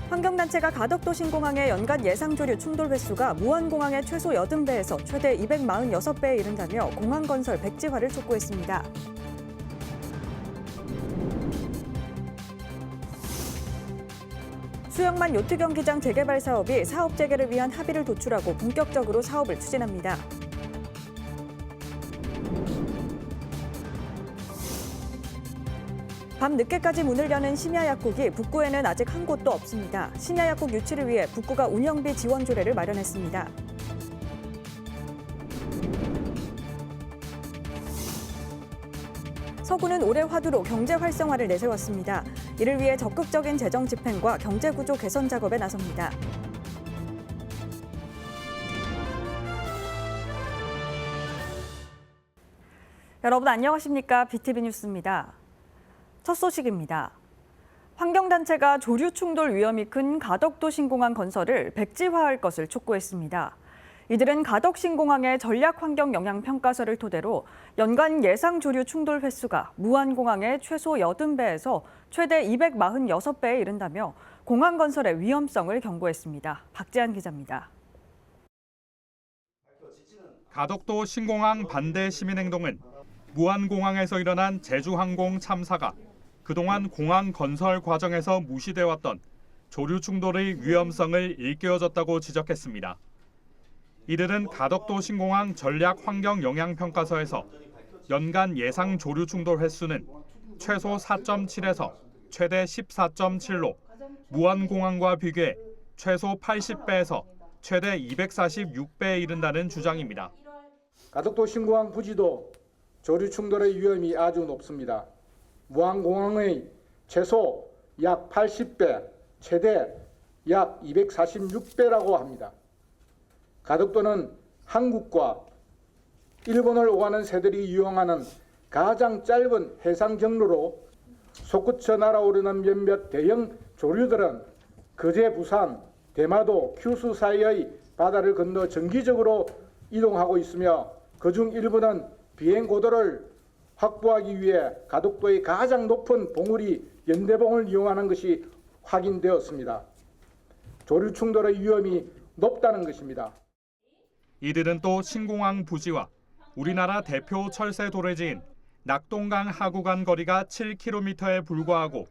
환경단체가 가덕도신공항의 연간 예상 조류 충돌 횟수가 무안공항의 최소 80배에서 최대 246배에 이른다며 공항 건설 백지화를 촉구했습니다. 수영만 요트 경기장 재개발 사업이 사업 재개를 위한 합의를 도출하고 본격적으로 사업을 추진합니다. 밤 늦게까지 문을 여는 심야약국이 북구에는 아직 한 곳도 없습니다. 심야약국 유치를 위해 북구가 운영비 지원 조례를 마련했습니다. 서구는 올해 화두로 경제 활성화를 내세웠습니다. 이를 위해 적극적인 재정 집행과 경제 구조 개선 작업에 나섭니다. 여러분 안녕하십니까? BTV 뉴스입니다. 첫 소식입니다. 환경단체가 조류 충돌 위험이 큰 가덕도 신공항 건설을 백지화할 것을 촉구했습니다. 이들은 가덕 신공항의 전략 환경 영향 평가서를 토대로 연간 예상 조류 충돌 횟수가 무안공항의 최소 80배에서 최대 246배에 이른다며 공항 건설의 위험성을 경고했습니다. 박재한 기자입니다. 가덕도 신공항 반대 시민행동은 무안공항에서 일어난 제주항공 참사가 그동안 공항 건설 과정에서 무시돼 왔던 조류 충돌의 위험성을 일깨워줬다고 지적했습니다. 이들은 가덕도 신공항 전략 환경 영향 평가서에서 연간 예상 조류 충돌 횟수는 최소 4.7에서 최대 14.7로 무안공항과 비교해 최소 80배에서 최대 246배에 이른다는 주장입니다. 가덕도 신공항 부지도 조류 충돌의 위험이 아주 높습니다. 무안공항의 최소 약 80배, 최대 약 246배라고 합니다. 가덕도는 한국과 일본을 오가는 새들이 이용하는 가장 짧은 해상 경로로 솟구쳐 날아오르는 몇몇 대형 조류들은 거제, 부산, 대마도, 큐슈 사이의 바다를 건너 정기적으로 이동하고 있으며 그중 일부는 비행 고도를 확보하기 위해 가덕도의 가장 높은 봉우리 연대봉을 이용하는 것이 확인되었습니다. 조류 충돌의 위험이 높다는 것입니다. 이들은 또 신공항 부지와 우리나라 대표 철새 도래지인 낙동강 하구 간 거리가 7km에 불과하고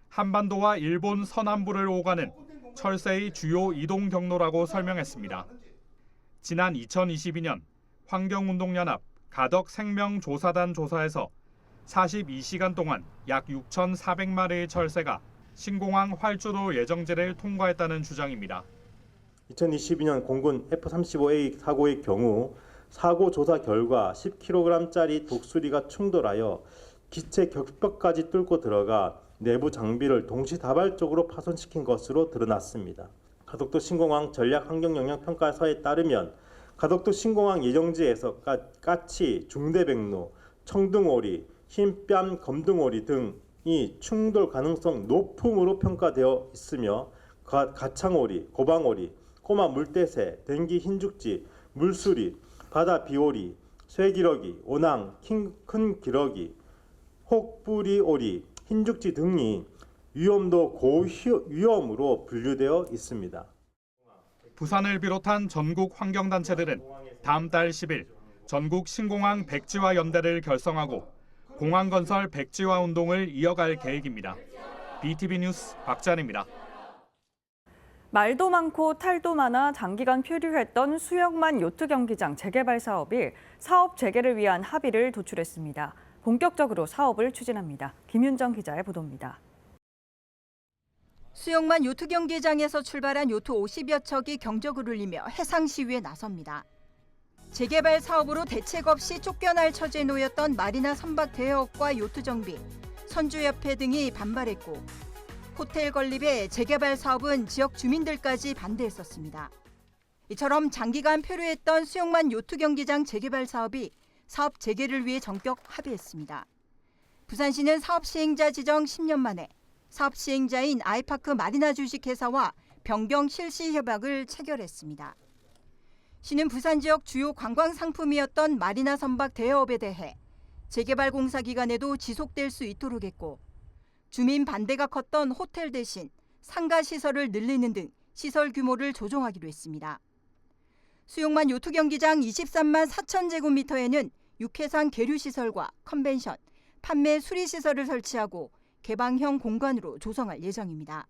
한반도와 일본 서남부를 오가는 철새의 주요 이동 경로라고 설명했습니다. 지난 2022년 환경운동연합 가덕생명조사단 조사에서 42시간 동안 약 6,400마리의 철새가 신공항 활주로 예정지를 통과했다는 주장입니다. 2022년 공군 F-35A 사고의 경우 사고 조사 결과 10kg짜리 독수리가 충돌하여 기체 격벽까지 뚫고 들어가 내부 장비를 동시다발적으로 파손시킨 것으로 드러났습니다. 가덕도 신공항 전략 환경 영향 평가서에 따르면 가덕도 신공항 예정지에서 까치, 중대백로, 청둥오리, 흰뺨 검둥오리 등이 충돌 가능성 높음으로 평가되어 있으며 가창오리, 고방오리, 꼬마 물대새, 댕기 흰죽지, 물수리, 바다 비오리, 쇠기러기, 오낭, 큰 기러기, 혹부리오리, 흰죽지 등이 위험도 고위험으로 분류되어 있습니다. 부산을 비롯한 전국 환경단체들은 다음 달 10일 전국 신공항 백지화 연대를 결성하고 공항 건설 백지화 운동을 이어갈 계획입니다. BTV 뉴스 박찬입니다. 말도 많고 탈도 많아 장기간 표류했던 수영만 요트 경기장 재개발 사업이 사업 재개를 위한 합의를 도출했습니다. 본격적으로 사업을 추진합니다. 김윤정 기자의 보도입니다. 수영만 요트 경기장에서 출발한 요트 50여 척이 경적을 울리며 해상 시위에 나섭니다. 재개발 사업으로 대책 없이 쫓겨날 처지에 놓였던 마리나 선박 대여업과 요트 정비, 선주협회 등이 반발했고 호텔 건립의 재개발 사업은 지역 주민들까지 반대했었습니다. 이처럼 장기간 표류했던 수영만 요트 경기장 재개발 사업이 사업 재개를 위해 전격 합의했습니다. 부산시는 사업 시행자 지정 10년 만에 사업 시행자인 아이파크 마리나 주식회사와 변경 실시 협약을 체결했습니다. 시는 부산 지역 주요 관광 상품이었던 마리나 선박 대여업에 대해 재개발 공사 기간에도 지속될 수 있도록 했고 주민 반대가 컸던 호텔 대신 상가 시설을 늘리는 등 시설 규모를 조정하기로 했습니다. 수용만 요트 경기장 23만 4천 제곱미터에는 육해상 계류시설과 컨벤션, 판매 수리시설을 설치하고 개방형 공간으로 조성할 예정입니다.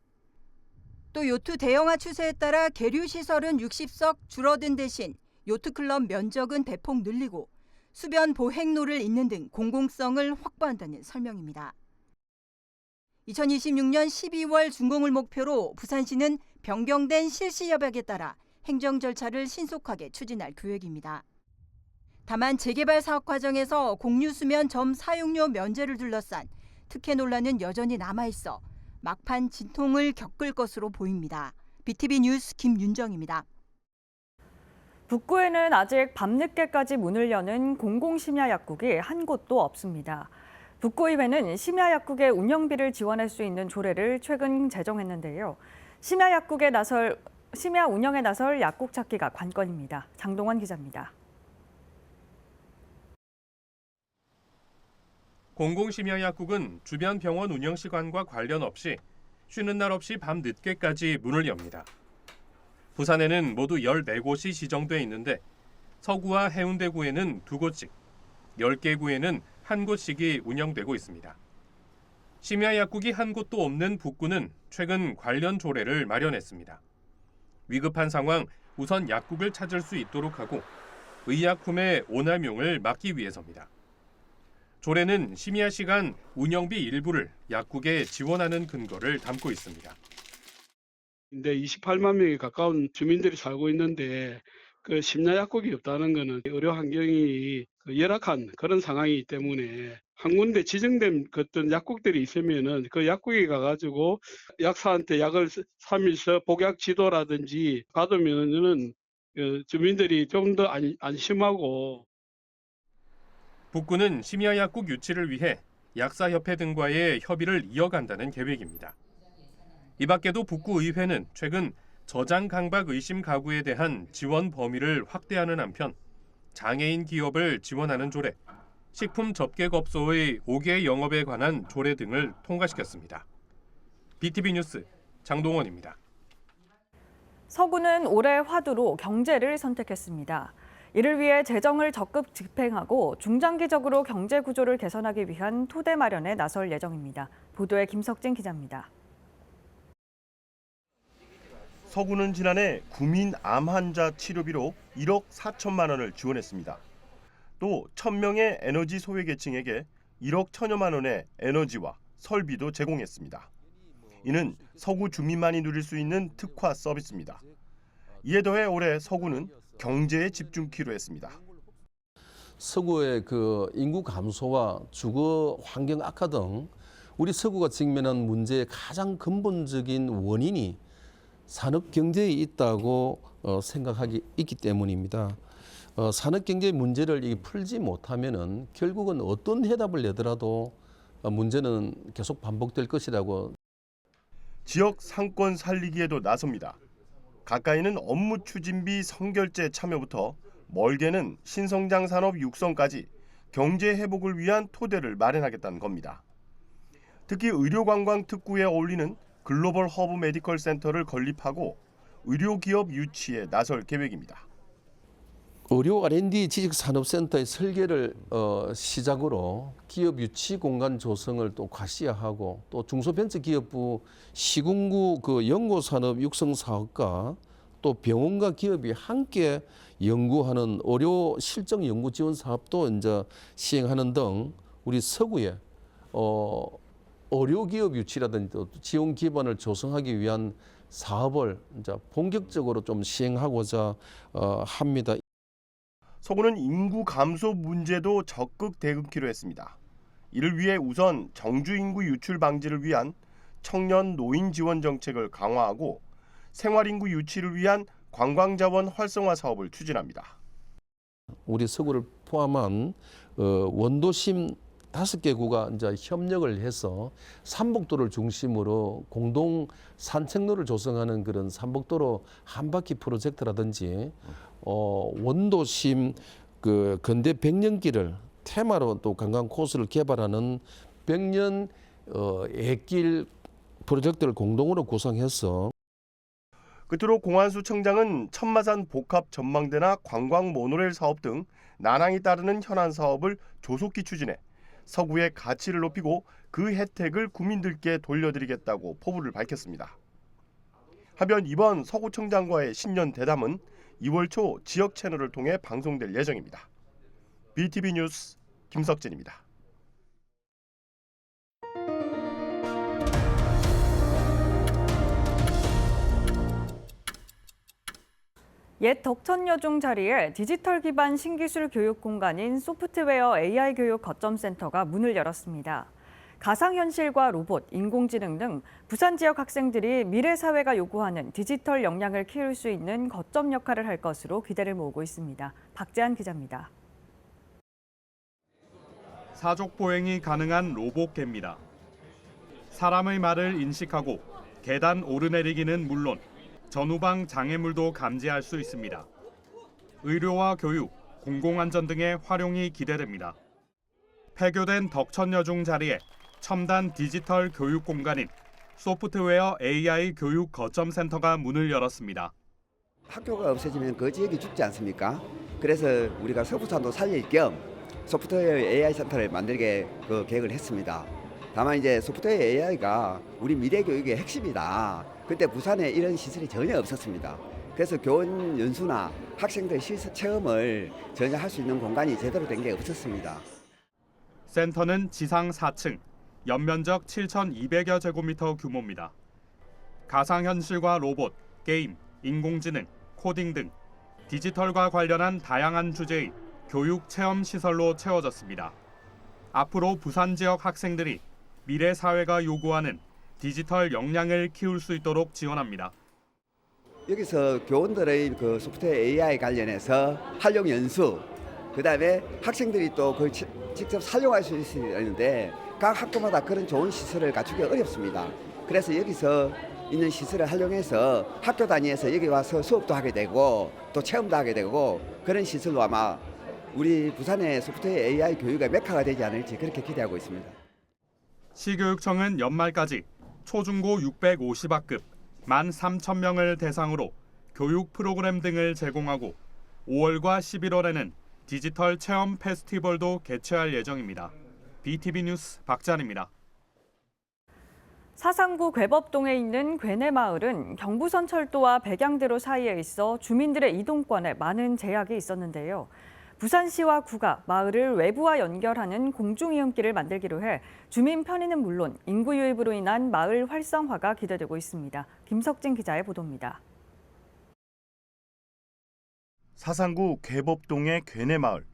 또 요트 대형화 추세에 따라 계류시설은 60석 줄어든 대신 요트클럽 면적은 대폭 늘리고 수변 보행로를 잇는 등 공공성을 확보한다는 설명입니다. 2026년 12월 준공을 목표로 부산시는 변경된 실시 협약에 따라 행정 절차를 신속하게 추진할 계획입니다. 다만 재개발 사업 과정에서 공유수면 점 사용료 면제를 둘러싼 특혜 논란은 여전히 남아있어 막판 진통을 겪을 것으로 보입니다. BTV 뉴스 김윤정입니다. 북구에는 아직 밤늦게까지 문을 여는 공공심야약국이 한 곳도 없습니다. 북구의회는 심야약국의 운영비를 지원할 수 있는 조례를 최근 제정했는데요. 심야 운영에 나설 약국 찾기가 관건입니다. 장동원 기자입니다. 공공심야약국은 주변 병원 운영시간과 관련 없이 쉬는 날 없이 밤 늦게까지 문을 엽니다. 부산에는 모두 14곳이 지정돼 있는데 서구와 해운대구에는 2곳씩, 10개 구에는 1곳씩이 운영되고 있습니다. 심야약국이 한 곳도 없는 북구는 최근 관련 조례를 마련했습니다. 위급한 상황 우선 약국을 찾을 수 있도록 하고 의약품의 오남용을 막기 위해서입니다. 조례는 심야 시간 운영비 일부를 약국에 지원하는 근거를 담고 있습니다. 근데 28만 명에 가까운 주민들이 살고 있는데 그 심야약국이 없다는 것은 의료 환경이 열악한 그런 상황이기 때문에 한 군데 지정된 어떤 약국들이 있으면은 그 약국에 가가지고 약사한테 약을 3일서 복약 지도라든지 받으면은 주민들이 좀 더 안심하고. 북구는 심야약국 유치를 위해 약사협회 등과의 협의를 이어간다는 계획입니다. 이 밖에도 북구의회는 최근 저장 강박 의심 가구에 대한 지원 범위를 확대하는 한편 장애인 기업을 지원하는 조례, 식품 접객업소의 5개 영업에 관한 조례 등을 통과시켰습니다. BTV 뉴스 장동원입니다. 서구는 올해 화두로 경제를 선택했습니다. 이를 위해 재정을 적극 집행하고 중장기적으로 경제 구조를 개선하기 위한 토대 마련에 나설 예정입니다. 보도에 김석진 기자입니다. 서구는 지난해 구민 암 환자 치료비로 1억 4천만 원을 지원했습니다. 또 1,000명의 에너지 소외계층에게 1억 1천여만 원의 에너지와 설비도 제공했습니다. 이는 서구 주민만이 누릴 수 있는 특화 서비스입니다. 이에 더해 올해 서구는 경제에 집중키로 했습니다. 서구의 그 인구 감소와 주거 환경 악화 등 우리 서구가 직면한 문제의 가장 근본적인 원인이 산업 경제에 있다고 생각하기 있기 때문입니다. 산업 경제 문제를 풀지 못하면은 결국은 어떤 해답을 내더라도 문제는 계속 반복될 것이라고. 지역 상권 살리기에도 나섭니다. 가까이는 업무 추진비 선결제 참여부터 멀게는 신성장 산업 육성까지 경제 회복을 위한 토대를 마련하겠다는 겁니다. 특히 의료관광 특구에 어울리는 글로벌 허브 메디컬 센터를 건립하고 의료기업 유치에 나설 계획입니다. 의료 R&D 지식산업센터의 설계를 시작으로 기업 유치 공간 조성을 또 과시화하고 또 중소벤처기업부 시군구 그 연구산업 육성 사업과 또 병원과 기업이 함께 연구하는 의료 실정 연구 지원 사업도 이제 시행하는 등 우리 서구에 의료기업 유치라든지 또 지원 기반을 조성하기 위한 사업을 이제 본격적으로 좀 시행하고자 합니다. 서구는 인구 감소 문제도 적극 대응키로 했습니다. 이를 위해 우선 정주 인구 유출 방지를 위한 청년 노인 지원 정책을 강화하고 생활 인구 유치를 위한 관광자원 활성화 사업을 추진합니다. 우리 서구를 포함한 원도심 5개 구가 이제 협력을 해서 삼복도를 중심으로 공동 산책로를 조성하는 그런 삼복도로 한 바퀴 프로젝트라든지 원도심 그 근대 100년길을 테마로 또 관광 코스를 개발하는 100년 애길 프로젝트를 공동으로 구성해서 끝으로 공안수 청장은 천마산 복합 전망대나 관광 모노레일 사업 등 난항이 따르는 현안 사업을 조속히 추진해 서구의 가치를 높이고 그 혜택을 국민들께 돌려드리겠다고 포부를 밝혔습니다. 하변 이번 서구청장과의 신년 대담은 2월 초 지역 채널을 통해 방송될 예정입니다. BTV 뉴스 김석진입니다. 옛 덕천여중 자리에 디지털 기반 신기술 교육 공간인 소프트웨어 AI 교육 거점센터가 문을 열었습니다. 가상현실과 로봇, 인공지능 등 부산 지역 학생들이 미래 사회가 요구하는 디지털 역량을 키울 수 있는 거점 역할을 할 것으로 기대를 모으고 있습니다. 박재한 기자입니다. 사족 보행이 가능한 로봇개입니다. 사람의 말을 인식하고 계단 오르내리기는 물론 전후방 장애물도 감지할 수 있습니다. 의료와 교육, 공공안전 등의 활용이 기대됩니다. 폐교된 덕천여중 자리에 첨단 디지털 교육 공간인 소프트웨어 AI 교육 거점센터가 문을 열었습니다. 학교가 없어지면 그 지역이 죽지 않습니까? 그래서 우리가 서부산도 살릴 겸 소프트웨어 AI 센터를 만들게 계획을 했습니다. 다만 이제 소프트웨어 AI가 우리 미래 교육의 핵심이다. 그때 부산에 이런 시설이 전혀 없었습니다. 그래서 교원 연수나 학생들 실습 체험을 전혀 할 수 있는 공간이 제대로 된 게 없었습니다. 센터는 지상 4층, 연면적 7,200여 제곱미터 규모입니다. 가상현실과 로봇, 게임, 인공지능, 코딩 등 디지털과 관련한 다양한 주제의 교육 체험 시설로 채워졌습니다. 앞으로 부산 지역 학생들이 미래 사회가 요구하는 디지털 역량을 키울 수 있도록 지원합니다. 여기서 교원들의 소프트웨어 AI 관련해서 활용 연수, 그다음에 학생들이 또 그걸 직접 사용할 수 있는데 각 학교마다 그런 좋은 시설을 갖추기 어렵습니다. 그래서 여기서 있는 시설을 활용해서 학교 단위에서 여기 와서 수업도 하게 되고 또 체험도 하게 되고 그런 시설로 아마 우리 부산의 소프트웨어 AI 교육의 메카가 되지 않을지 그렇게 기대하고 있습니다. 시교육청은 연말까지 초중고 650학급 13,000명을 대상으로 교육 프로그램 등을 제공하고 5월과 11월에는 디지털 체험 페스티벌도 개최할 예정입니다. BTV 뉴스 박찬입니다. 사상구 괴법동에 있는 괴내마을은 경부선 철도와 백양대로 사이에 있어 주민들의 이동권에 많은 제약이 있었는데요. 부산시와 구가 마을을 외부와 연결하는 공중이음길을 만들기로 해 주민 편의는 물론 인구 유입으로 인한 마을 활성화가 기대되고 있습니다. 김석진 기자의 보도입니다. 사상구 괴법동의 괴내마을.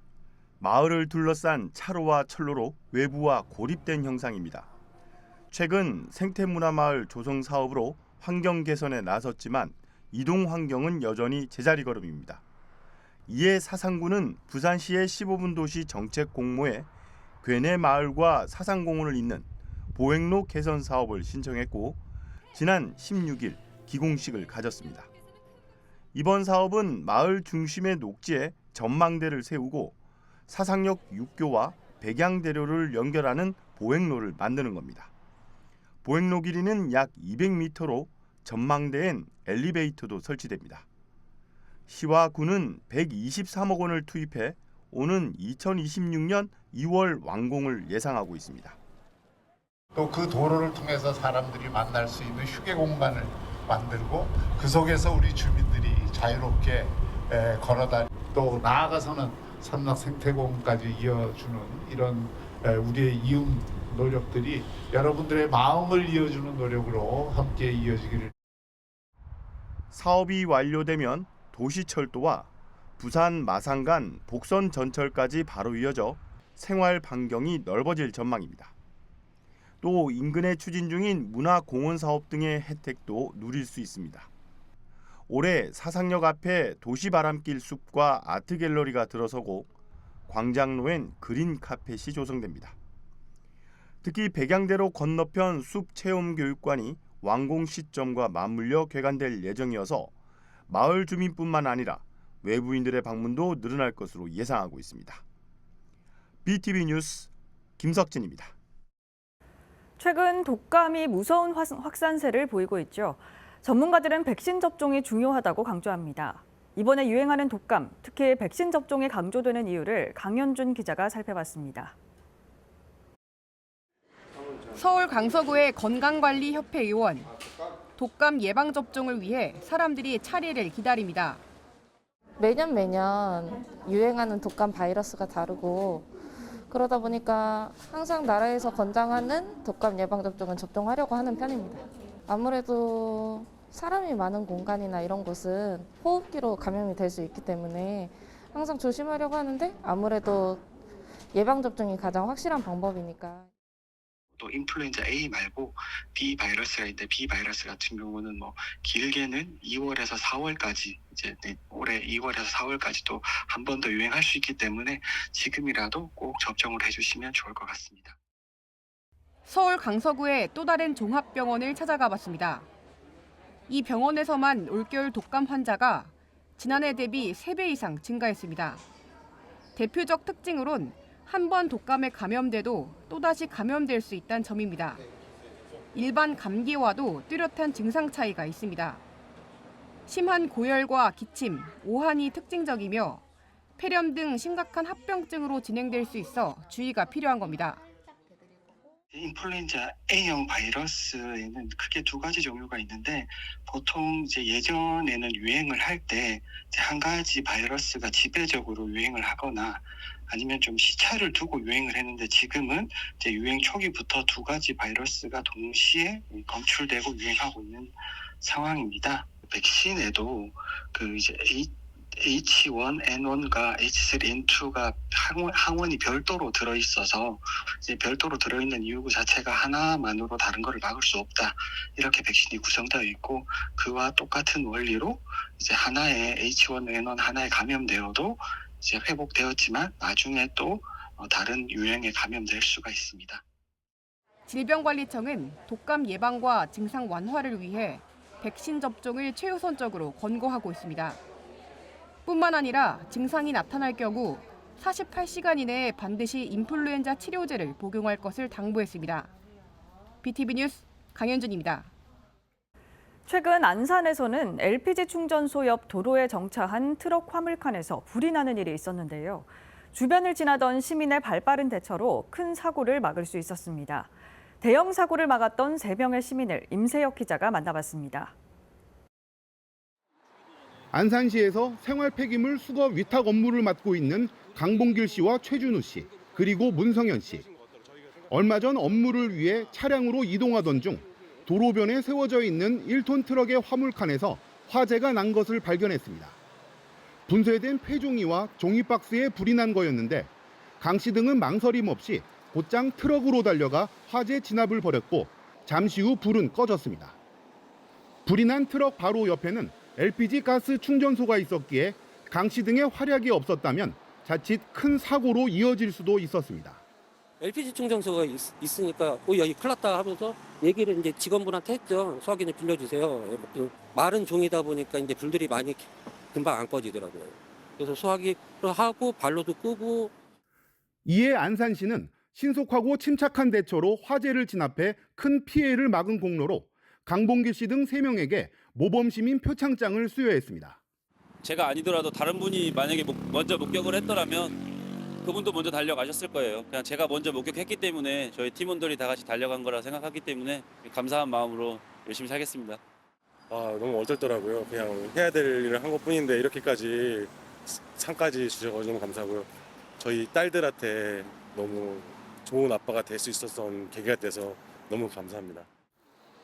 마을을 둘러싼 차로와 철로로 외부와 고립된 형상입니다. 최근 생태문화마을 조성 사업으로 환경 개선에 나섰지만 이동 환경은 여전히 제자리 걸음입니다. 이에 사상구는 부산시의 15분 도시 정책 공모에 괴내마을과 사상공원을 잇는 보행로 개선 사업을 신청했고 지난 16일 기공식을 가졌습니다. 이번 사업은 마을 중심의 녹지에 전망대를 세우고 사상역 6교와 백양대로를 연결하는 보행로를 만드는 겁니다. 보행로 길이는 약 200m로 전망대엔 엘리베이터도 설치됩니다. 시와 구는 123억 원을 투입해 오는 2026년 2월 완공을 예상하고 있습니다. 또 그 도로를 통해서 사람들이 만날 수 있는 휴게 공간을 만들고 그 속에서 우리 주민들이 자유롭게 걸어다니 또 나아가서는 삼락 생태공원까지 이어주는 이런 우리의 이음 노력들이 여러분들의 마음을 이어주는 노력으로 함께 이어지기를. 사업이 완료되면 도시철도와 부산 마산 간 복선 전철까지 바로 이어져 생활 반경이 넓어질 전망입니다. 또 인근에 추진 중인 문화공원 사업 등의 혜택도 누릴 수 있습니다. 올해 사상역 앞에 도시바람길 숲과 아트갤러리가 들어서고 광장로엔 그린 카펫이 조성됩니다. 특히 백양대로 건너편 숲체험교육관이 완공 시점과 맞물려 개관될 예정이어서 마을 주민뿐만 아니라 외부인들의 방문도 늘어날 것으로 예상하고 있습니다. BTV 뉴스 김석진입니다. 최근 독감이 무서운 확산세를 보이고 있죠. 전문가들은 백신 접종이 중요하다고 강조합니다. 이번에 유행하는 독감, 특히 백신 접종이 강조되는 이유를 강현준 기자가 살펴봤습니다. 서울 강서구의 건강관리협회 의원. 독감 예방접종을 위해 사람들이 차례를 기다립니다. 매년 유행하는 독감 바이러스가 다르고 그러다 보니까 항상 나라에서 권장하는 독감 예방접종은 접종하려고 하는 편입니다. 아무래도 사람이 많은 공간이나 이런 곳은 호흡기로 감염이 될 수 있기 때문에 항상 조심하려고 하는데 아무래도 예방접종이 가장 확실한 방법이니까. 또 인플루엔자 A 말고 B 바이러스가 있는데 B 바이러스 같은 경우는 길게는 2월에서 4월까지 올해 2월에서 4월까지 또 한 번 더 유행할 수 있기 때문에 지금이라도 꼭 접종을 해주시면 좋을 것 같습니다. 서울 강서구의 또 다른 종합병원을 찾아가 봤습니다. 이 병원에서만 올겨울 독감 환자가 지난해 대비 3배 이상 증가했습니다. 대표적 특징으론 한 번 독감에 감염돼도 또다시 감염될 수 있다는 점입니다. 일반 감기와도 뚜렷한 증상 차이가 있습니다. 심한 고열과 기침, 오한이 특징적이며 폐렴 등 심각한 합병증으로 진행될 수 있어 주의가 필요한 겁니다. 인플루엔자 A형 바이러스에는 크게 두 가지 종류가 있는데 보통 예전에는 유행을 할 때 한 가지 바이러스가 지배적으로 유행을 하거나 아니면 좀 시차를 두고 유행을 했는데 지금은 유행 초기부터 두 가지 바이러스가 동시에 검출되고 유행하고 있는 상황입니다. 백신에도 H1N1과 H3N2가 항원이 별도로 들어있어서 별도로 들어있는 이유 자체가 하나만으로 다른 것을 막을 수 없다. 이렇게 백신이 구성되어 있고 그와 똑같은 원리로 하나의 H1N1 하나에 감염되어도 회복되었지만 나중에 또 다른 유행에 감염될 수가 있습니다. 질병관리청은 독감 예방과 증상 완화를 위해 백신 접종을 최우선적으로 권고하고 있습니다. 뿐만 아니라 증상이 나타날 경우 48시간 이내에 반드시 인플루엔자 치료제를 복용할 것을 당부했습니다. BTV 뉴스 강현준입니다. 최근 안산에서는 LPG 충전소 옆 도로에 정차한 트럭 화물칸에서 불이 나는 일이 있었는데요. 주변을 지나던 시민의 발빠른 대처로 큰 사고를 막을 수 있었습니다. 대형 사고를 막았던 3명의 시민을 임세혁 기자가 만나봤습니다. 안산시에서 생활 폐기물 수거 위탁 업무를 맡고 있는 강봉길 씨와 최준우 씨, 그리고 문성현 씨. 얼마 전 업무를 위해 차량으로 이동하던 중 도로변에 세워져 있는 1톤 트럭의 화물칸에서 화재가 난 것을 발견했습니다. 분쇄된 폐종이와 종이박스에 불이 난 거였는데 강 씨 등은 망설임 없이 곧장 트럭으로 달려가 화재 진압을 벌였고 잠시 후 불은 꺼졌습니다. 불이 난 트럭 바로 옆에는 LPG 가스 충전소가 있었기에 강 씨 등의 활약이 없었다면 자칫 큰 사고로 이어질 수도 있었습니다. LPG 충전소가 있으니까 여기 큰일 났다 하면서 얘기를 이제 직원분한테 했죠. 소화기 좀 빌려주세요. 마른 종이다 보니까 이제 불들이 많이 금방 안 꺼지더라고요. 그래서 소화기를 하고 발로도 끄고. 이에 안산시는 신속하고 침착한 대처로 화재를 진압해 큰 피해를 막은 공로로 강봉길 씨 등 3명에게 모범시민 표창장을 수여했습니다. 제가 아니더라도 다른 분이 만약에 먼저 목격을 했더라면 그분도 먼저 달려가셨을 거예요. 그냥 제가 먼저 목격했기 때문에 저희 팀원들이 다 같이 달려간 거라 생각하기 때문에 감사한 마음으로 열심히 살겠습니다. 너무 어쩔더라고요. 그냥 해야 될 일을 한 것뿐인데 이렇게까지 상까지 주셔서 너무 감사하고요. 저희 딸들한테 너무 좋은 아빠가 될 수 있었던 계기가 돼서 너무 감사합니다.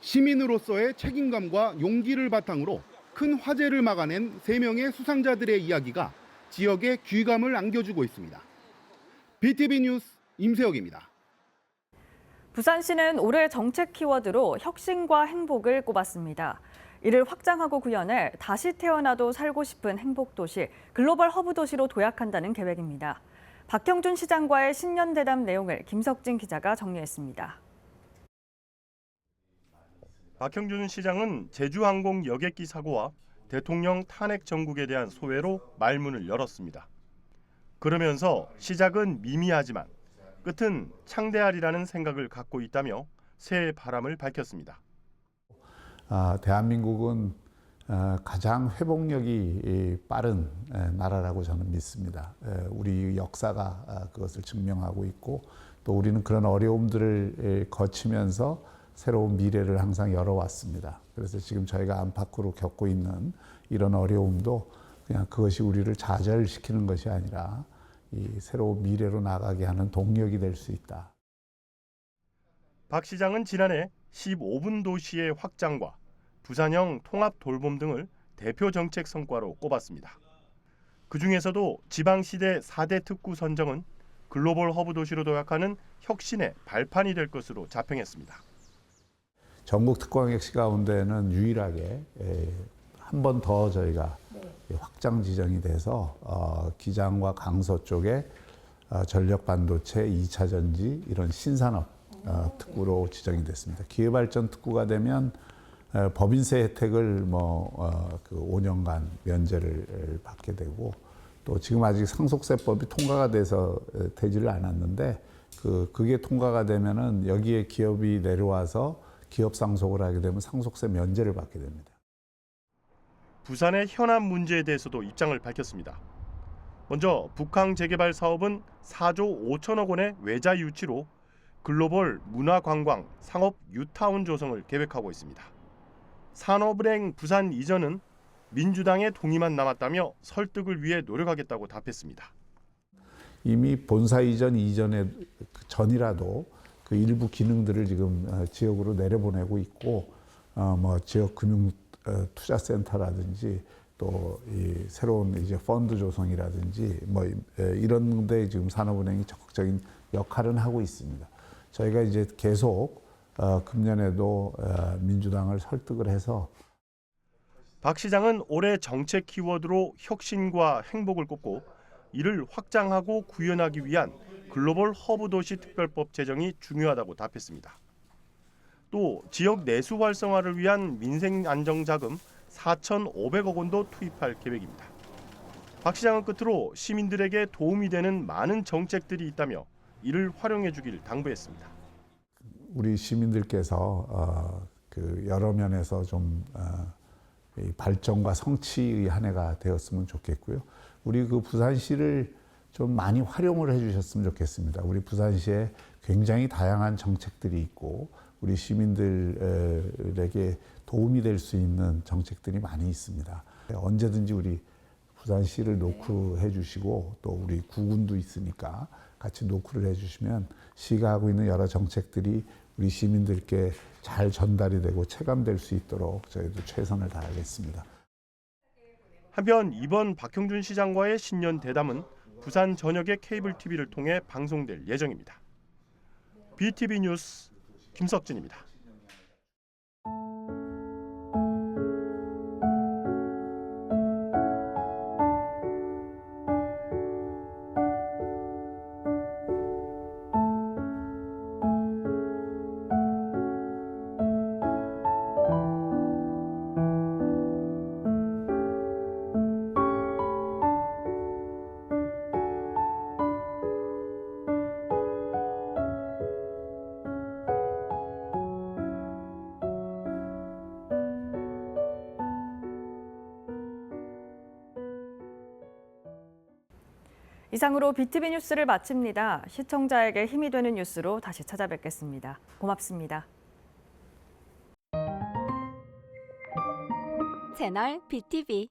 시민으로서의 책임감과 용기를 바탕으로 큰 화재를 막아낸 3명의 수상자들의 이야기가 지역에 귀감을 안겨주고 있습니다. BTV 뉴스 임세혁입니다. 부산시는 올해 정책 키워드로 혁신과 행복을 꼽았습니다. 이를 확장하고 구현해 다시 태어나도 살고 싶은 행복도시, 글로벌 허브 도시로 도약한다는 계획입니다. 박형준 시장과의 신년대담 내용을 김석진 기자가 정리했습니다. 박형준 시장은 제주항공 여객기 사고와 대통령 탄핵 정국에 대한 소회로 말문을 열었습니다. 그러면서 시작은 미미하지만 끝은 창대하리라는 생각을 갖고 있다며 새 바람을 밝혔습니다. 대한민국은 가장 회복력이 빠른 나라라고 저는 믿습니다. 우리 역사가 그것을 증명하고 있고 또 우리는 그런 어려움들을 거치면서 새로운 미래를 항상 열어왔습니다. 그래서 지금 저희가 안팎으로 겪고 있는 이런 어려움도 그냥 그것이 우리를 좌절시키는 것이 아니라 이 새로운 미래로 나가게 하는 동력이 될 수 있다. 박 시장은 지난해 15분 도시의 확장과 부산형 통합 돌봄 등을 대표 정책 성과로 꼽았습니다. 그중에서도 지방시대 4대 특구 선정은 글로벌 허브 도시로 도약하는 혁신의 발판이 될 것으로 자평했습니다. 전국 특광역시 가운데는 유일하게 한 번 더 저희가 확장 지정이 돼서 기장과 강서 쪽에 전력 반도체, 2차 전지 이런 신산업 특구로 지정이 됐습니다. 기회발전 특구가 되면 법인세 혜택을 그 5년간 면제를 받게 되고 또 지금 아직 상속세법이 통과가 돼서 되지를 않았는데 그게 통과가 되면은 여기에 기업이 내려와서 기업 상속을 하게 되면 상속세 면제를 받게 됩니다. 부산의 현안 문제에 대해서도 입장을 밝혔습니다. 먼저 북항 재개발 사업은 4조 5천억 원의 외자 유치로 글로벌 문화관광 상업 뉴타운 조성을 계획하고 있습니다. 산업은행 부산 이전은 민주당의 동의만 남았다며 설득을 위해 노력하겠다고 답했습니다. 이미 본사 이전에 전이라도 그 일부 기능들을 지금 지역으로 내려보내고 있고 지역 금융 투자센터라든지 또 이 새로운 이제 펀드 조성이라든지 이런 데 지금 산업은행이 적극적인 역할은 하고 있습니다. 저희가 이제 계속 금년에도 민주당을 설득을 해서 박 시장은 올해 정책 키워드로 혁신과 행복을 꼽고 이를 확장하고 구현하기 위한 글로벌 허브 도시 특별법 제정이 중요하다고 답했습니다. 또 지역 내수 활성화를 위한 민생 안정자금 4,500억 원도 투입할 계획입니다. 박 시장은 끝으로 시민들에게 도움이 되는 많은 정책들이 있다며 이를 활용해 주길 당부했습니다. 우리 시민들께서 여러 면에서 좀 발전과 성취의 한 해가 되었으면 좋겠고요. 우리 그 부산시를 좀 많이 활용을 해주셨으면 좋겠습니다. 우리 부산시에 굉장히 다양한 정책들이 있고 우리 시민들에게 도움이 될 수 있는 정책들이 많이 있습니다. 언제든지 우리 부산시를 노크해 주시고 또 우리 구군도 있으니까 같이 노크를 해 주시면 시가 하고 있는 여러 정책들이 우리 시민들께 잘 전달이 되고 체감될 수 있도록 저희도 최선을 다하겠습니다. 한편 이번 박형준 시장과의 신년 대담은 부산 전역의 케이블 TV를 통해 방송될 예정입니다. BTV 뉴스 김석진입니다. 이상으로 BTV 뉴스를 마칩니다. 시청자에게 힘이 되는 뉴스로 다시 찾아뵙겠습니다. 고맙습니다. 채널 BTV